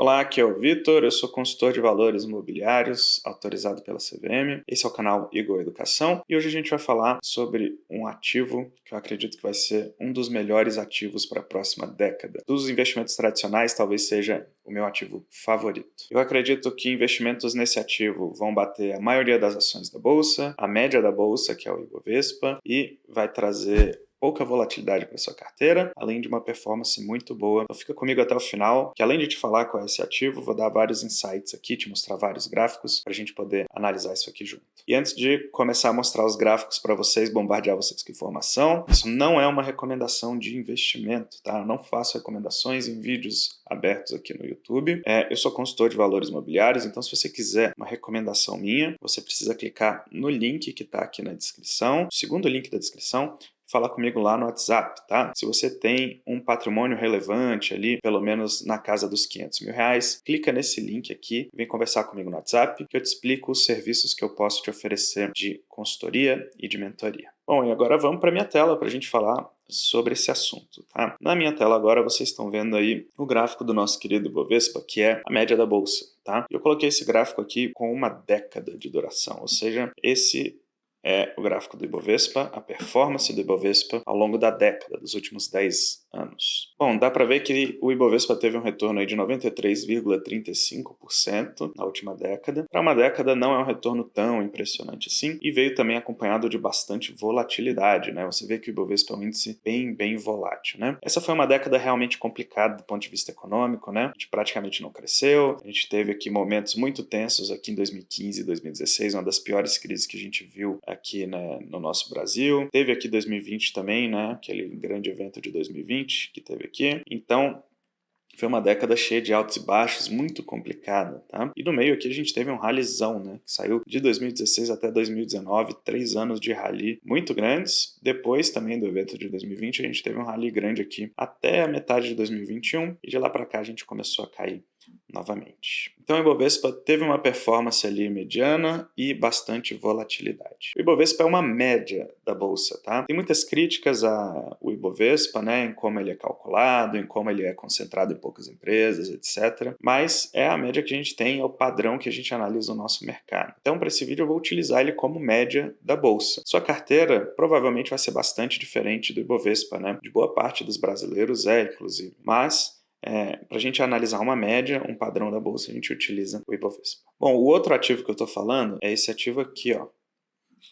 Olá, aqui é o Vitor, eu sou consultor de valores imobiliários, autorizado pela CVM. Esse é o canal Eagle Educação e hoje a gente vai falar sobre um ativo que eu acredito que vai ser um dos melhores ativos para a próxima década. Dos investimentos tradicionais, talvez seja o meu ativo favorito. Eu acredito que investimentos nesse ativo vão bater a maioria das ações da Bolsa, a média da Bolsa, que é o Ibovespa, e vai trazer pouca volatilidade para sua carteira, além de uma performance muito boa. Então fica comigo até o final, que além de te falar qual é esse ativo, vou dar vários insights aqui, te mostrar vários gráficos para a gente poder analisar isso aqui junto. E antes de começar a mostrar os gráficos para vocês, bombardear vocês com informação, isso não é uma recomendação de investimento, tá? Eu não faço recomendações em vídeos abertos aqui no YouTube. Eu sou consultor de valores imobiliários, então se você quiser uma recomendação minha, você precisa clicar no link que está aqui na descrição, o segundo link da descrição, falar comigo lá no WhatsApp, tá? Se você tem um patrimônio relevante ali, pelo menos na casa dos R$500 mil, clica nesse link aqui, vem conversar comigo no WhatsApp, que eu te explico os serviços que eu posso te oferecer de consultoria e de mentoria. Bom, e agora vamos para a minha tela para a gente falar sobre esse assunto, tá? Na minha tela agora vocês estão vendo aí o gráfico do nosso querido Ibovespa, que é a média da Bolsa, tá? Eu coloquei esse gráfico aqui com uma década de duração, ou seja, esse é o gráfico do Ibovespa, a performance do Ibovespa ao longo da década, dos últimos 10 anos. Bom, dá para ver que o Ibovespa teve um retorno aí de 93,35% na última década. Para uma década não é um retorno tão impressionante assim e veio também acompanhado de bastante volatilidade, né? Você vê que o Ibovespa é um índice bem volátil, né? Essa foi uma década realmente complicada do ponto de vista econômico, né? A gente praticamente não cresceu, a gente teve aqui momentos muito tensos aqui em 2015 e 2016, uma das piores crises que a gente viu aqui, né, no nosso Brasil. Teve aqui 2020 também, né, aquele grande evento de 2020 que teve aqui. Então, foi uma década cheia de altos e baixos, muito complicada, tá? E no meio aqui a gente teve um rallyzão, né, que saiu de 2016 até 2019, 3 anos de rally muito grandes. Depois também do evento de 2020, a gente teve um rally grande aqui até a metade de 2021 e de lá para cá a gente começou a cair novamente. Então o Ibovespa teve uma performance ali mediana e bastante volatilidade. O Ibovespa é uma média da bolsa, tá? Tem muitas críticas ao Ibovespa, né, em como ele é calculado, em como ele é concentrado em poucas empresas, etc. Mas é a média que a gente tem, é o padrão que a gente analisa o nosso mercado. Então para esse vídeo eu vou utilizar ele como média da bolsa. Sua carteira provavelmente vai ser bastante diferente do Ibovespa, né? De boa parte dos brasileiros inclusive. Mas para a gente analisar uma média, um padrão da bolsa, a gente utiliza o Ibovespa. Bom, o outro ativo que eu estou falando é esse ativo aqui, ó.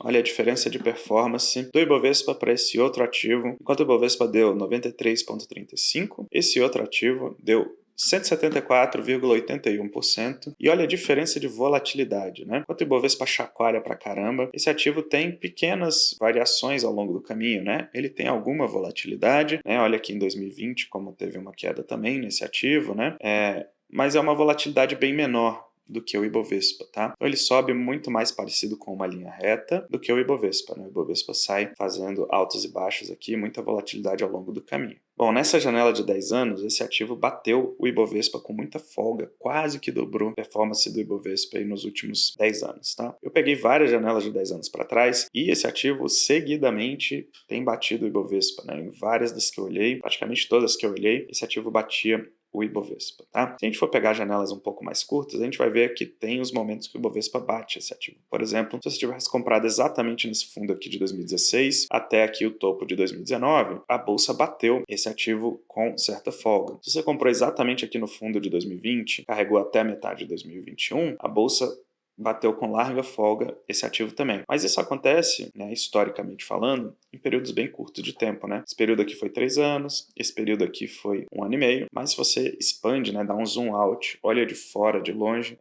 Olha a diferença de performance do Ibovespa para esse outro ativo. Enquanto o Ibovespa deu 93,35, esse outro ativo deu 174,81%. E olha a diferença de volatilidade, né? Enquanto o Ibovespa chacoalha pra caramba, esse ativo tem pequenas variações ao longo do caminho, né? Ele tem alguma volatilidade, né? Olha aqui em 2020 como teve uma queda também nesse ativo, né? Mas é uma volatilidade bem menor do que o Ibovespa, tá? Então ele sobe muito mais parecido com uma linha reta do que o Ibovespa, né? O Ibovespa sai fazendo altos e baixos aqui, muita volatilidade ao longo do caminho. Bom, nessa janela de 10 anos, esse ativo bateu o Ibovespa com muita folga, quase que dobrou a performance do Ibovespa aí nos últimos 10 anos, tá? Eu peguei várias janelas de 10 anos para trás e esse ativo seguidamente tem batido o Ibovespa, né? Em várias das que eu olhei, praticamente todas que eu olhei, esse ativo batia o Ibovespa, tá? Se a gente for pegar janelas um pouco mais curtas, a gente vai ver que tem os momentos que o Ibovespa bate esse ativo. Por exemplo, se você tivesse comprado exatamente nesse fundo aqui de 2016 até aqui o topo de 2019, a bolsa bateu esse ativo com certa folga. Se você comprou exatamente aqui no fundo de 2020, carregou até a metade de 2021, a bolsa bateu com larga folga esse ativo também. Mas isso acontece, né, historicamente falando, em períodos bem curtos de tempo, né? Esse período aqui foi 3 anos, esse período aqui foi 1 ano e meio, mas se você expande, né, dá um zoom out, olha de fora, de longe,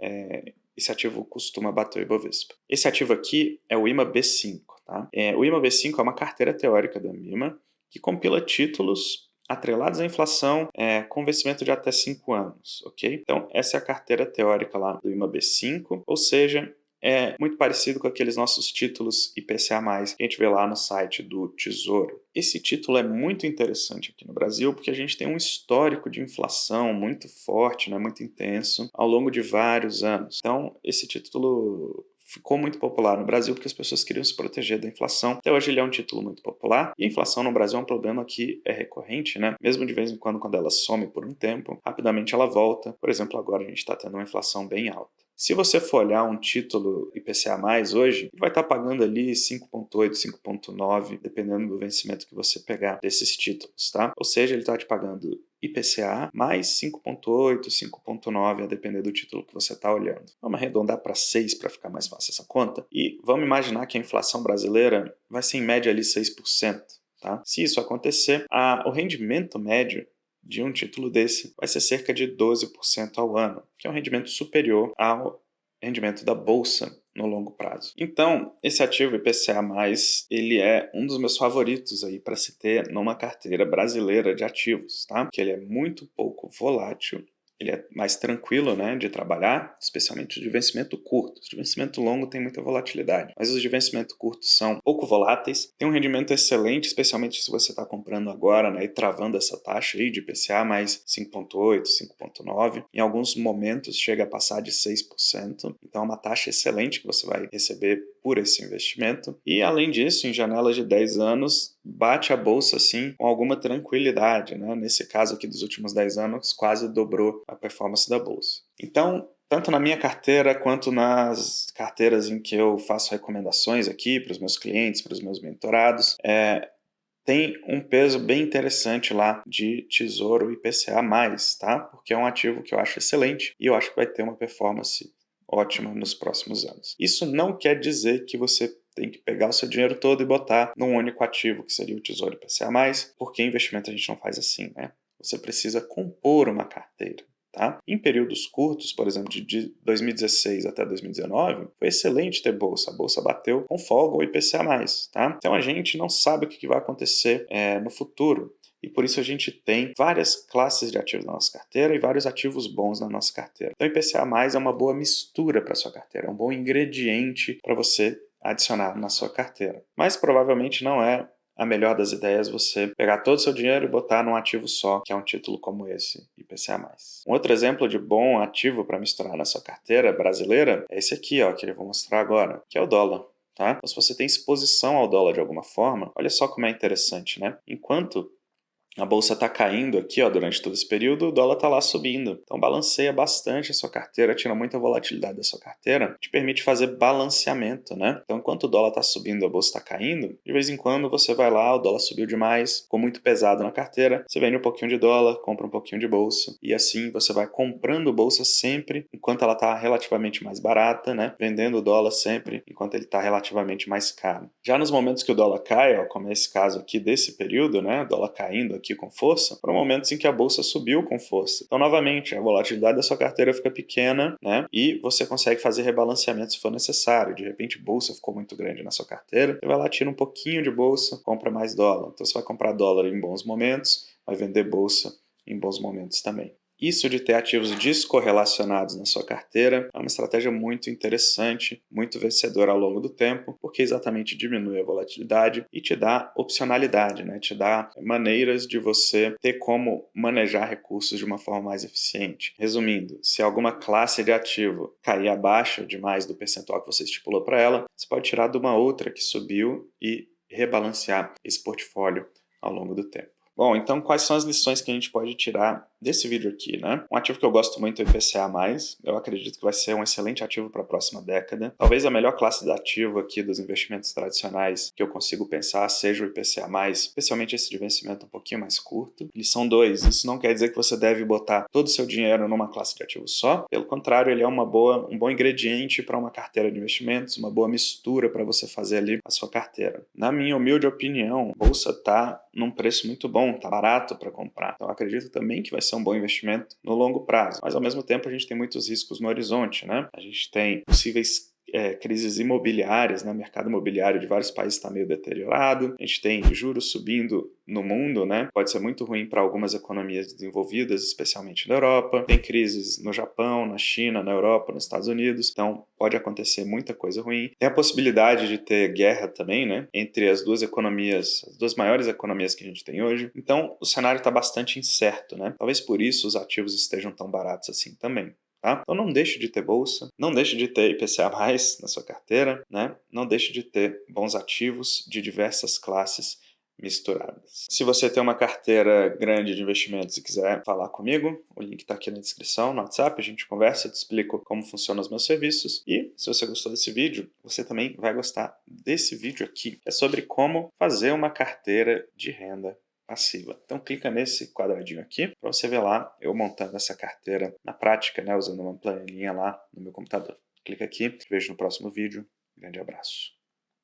esse ativo costuma bater o Ibovespa. Esse ativo aqui é o IMA B5, tá? O IMA B5 é uma carteira teórica da MIMA que compila títulos atrelados à inflação com vencimento de até 5 anos, ok? Então, essa é a carteira teórica lá do IMA B5, ou seja, é muito parecido com aqueles nossos títulos IPCA+, que a gente vê lá no site do Tesouro. Esse título é muito interessante aqui no Brasil porque a gente tem um histórico de inflação muito forte, né, muito intenso, ao longo de vários anos. Então, esse título ficou muito popular no Brasil porque as pessoas queriam se proteger da inflação. Até hoje ele é um título muito popular. E a inflação no Brasil é um problema que é recorrente, né? Mesmo de vez em quando ela some por um tempo, rapidamente ela volta. Por exemplo, agora a gente está tendo uma inflação bem alta. Se você for olhar um título IPCA+, hoje, ele vai estar pagando ali 5,8, 5,9, dependendo do vencimento que você pegar desses títulos, tá? Ou seja, ele está te pagando IPCA mais 5,8, 5,9, a depender do título que você está olhando. Vamos arredondar para 6 para ficar mais fácil essa conta. E vamos imaginar que a inflação brasileira vai ser em média ali 6%. Tá? Se isso acontecer, o rendimento médio de um título desse vai ser cerca de 12% ao ano, que é um rendimento superior ao rendimento da bolsa no longo prazo. Então, esse ativo IPCA+, ele é um dos meus favoritos aí para se ter numa carteira brasileira de ativos, tá? Porque ele é muito pouco volátil, ele é mais tranquilo, né, de trabalhar, especialmente os de vencimento curto. Os de vencimento longo tem muita volatilidade, mas os de vencimento curto são pouco voláteis, tem um rendimento excelente, especialmente se você está comprando agora, né, e travando essa taxa aí de IPCA mais 5,8, 5,9. Em alguns momentos chega a passar de 6%, então é uma taxa excelente que você vai receber por esse investimento. E além disso, em janelas de 10 anos, bate a bolsa assim com alguma tranquilidade, né? Nesse caso aqui dos últimos 10 anos, quase dobrou a performance da bolsa. Então, tanto na minha carteira quanto nas carteiras em que eu faço recomendações aqui para os meus clientes, para os meus mentorados, tem um peso bem interessante lá de Tesouro IPCA+, tá? Porque é um ativo que eu acho excelente e eu acho que vai ter uma performance ótima nos próximos anos. Isso não quer dizer que você tem que pegar o seu dinheiro todo e botar num único ativo, que seria o Tesouro IPCA+, porque investimento a gente não faz assim, né? Você precisa compor uma carteira. Tá? Em períodos curtos, por exemplo, de 2016 até 2019, foi excelente ter bolsa. A bolsa bateu com folga o IPCA+. Tá? Então a gente não sabe o que vai acontecer no futuro. E por isso a gente tem várias classes de ativos na nossa carteira e vários ativos bons na nossa carteira. Então o IPCA+, é uma boa mistura para a sua carteira, é um bom ingrediente para você adicionar na sua carteira. Mas provavelmente não é a melhor das ideias você pegar todo o seu dinheiro e botar num ativo só, que é um título como esse, IPCA+. Um outro exemplo de bom ativo para misturar na sua carteira brasileira é esse aqui, ó, que eu vou mostrar agora, que é o dólar. Tá? Então, se você tem exposição ao dólar de alguma forma, olha só como é interessante, né? Enquanto a bolsa está caindo aqui, ó, durante todo esse período, o dólar está lá subindo. Então balanceia bastante a sua carteira, tira muita volatilidade da sua carteira, te permite fazer balanceamento, né? Então enquanto o dólar está subindo e a bolsa está caindo, de vez em quando você vai lá, o dólar subiu demais, ficou muito pesado na carteira, você vende um pouquinho de dólar, compra um pouquinho de bolsa, e assim você vai comprando bolsa sempre enquanto ela está relativamente mais barata, né? Vendendo o dólar sempre enquanto ele está relativamente mais caro. Já nos momentos que o dólar cai, ó, como é esse caso aqui desse período, né? O dólar caindo aqui com força, foram momentos em que a bolsa subiu com força. Então, novamente, a volatilidade da sua carteira fica pequena, né? E você consegue fazer rebalanceamento se for necessário. De repente, a bolsa ficou muito grande na sua carteira, você vai lá, tira um pouquinho de bolsa, compra mais dólar. Então, você vai comprar dólar em bons momentos, vai vender bolsa em bons momentos também. Isso de ter ativos descorrelacionados na sua carteira é uma estratégia muito interessante, muito vencedora ao longo do tempo, porque exatamente diminui a volatilidade e te dá opcionalidade, né? Te dá maneiras de você ter como manejar recursos de uma forma mais eficiente. Resumindo, se alguma classe de ativo cair abaixo demais do percentual que você estipulou para ela, você pode tirar de uma outra que subiu e rebalancear esse portfólio ao longo do tempo. Bom, então quais são as lições que a gente pode tirar desse vídeo aqui, né? Um ativo que eu gosto muito é o IPCA+, eu acredito que vai ser um excelente ativo para a próxima década. Talvez a melhor classe de ativo aqui dos investimentos tradicionais que eu consigo pensar seja o IPCA+, especialmente esse de vencimento um pouquinho mais curto. Eles são dois, isso não quer dizer que você deve botar todo o seu dinheiro numa classe de ativo só, pelo contrário, ele é um bom ingrediente para uma carteira de investimentos, uma boa mistura para você fazer ali a sua carteira. Na minha humilde opinião, a bolsa está num preço muito bom, tá barato para comprar. Então eu acredito também que vai ser um bom investimento no longo prazo. Mas ao mesmo tempo a gente tem muitos riscos no horizonte, né? A gente tem possíveis crises imobiliárias, né? O mercado imobiliário de vários países está meio deteriorado, a gente tem juros subindo no mundo, né? Pode ser muito ruim para algumas economias desenvolvidas, especialmente na Europa, tem crises no Japão, na China, na Europa, nos Estados Unidos, então pode acontecer muita coisa ruim. Tem a possibilidade de ter guerra também, né? Entre as duas economias, as duas maiores economias que a gente tem hoje, então o cenário está bastante incerto, né? Talvez por isso os ativos estejam tão baratos assim também. Tá? Então não deixe de ter bolsa, não deixe de ter IPCA+, na sua carteira, né? Não deixe de ter bons ativos de diversas classes misturadas. Se você tem uma carteira grande de investimentos e quiser falar comigo, o link está aqui na descrição, no WhatsApp, a gente conversa, eu te explico como funcionam os meus serviços. E se você gostou desse vídeo, você também vai gostar desse vídeo aqui, que é sobre como fazer uma carteira de renda passiva. Então clica nesse quadradinho aqui para você ver lá eu montando essa carteira na prática, né, usando uma planilhinha lá no meu computador. Clica aqui, te vejo no próximo vídeo. Grande abraço.